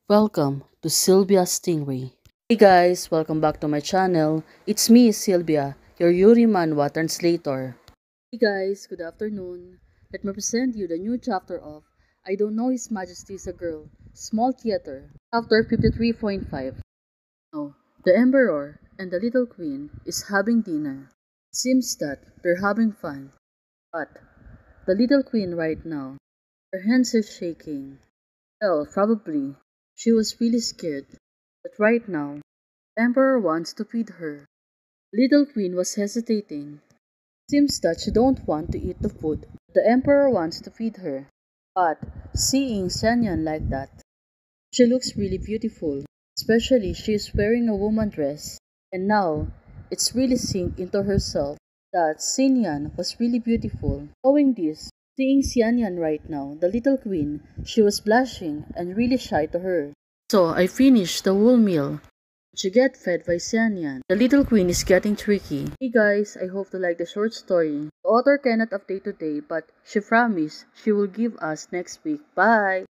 Welcome to Sylvia Stingray. Hey guys, welcome back to my channel. It's me, Sylvia, your Yuri Manhwa translator. Hey guys, good afternoon. Let me present you the new chapter of I Don't Know His Majesty is a Girl, Small Theater, chapter 53.5. Now, the Emperor and the little queen is having dinner. It seems that they're having fun, but the little queen right now, her hands are shaking. Well, probably. She was really scared. But right now, the Emperor wants to feed her. Little Queen was hesitating. Seems that she don't want to eat the food. The Emperor wants to feed her. But seeing Xianyan like that, she looks really beautiful. Especially she is wearing a woman dress. And now, it's really sink into herself that Xianyan was really beautiful. Knowing this, seeing Xianyan right now, the little queen, she was blushing and really shy to her. So I finished the whole meal. She get fed by Xianyan. The little queen is getting tricky. Hey guys, I hope you like the short story. The author cannot update today, but she promised she will give us next week. Bye!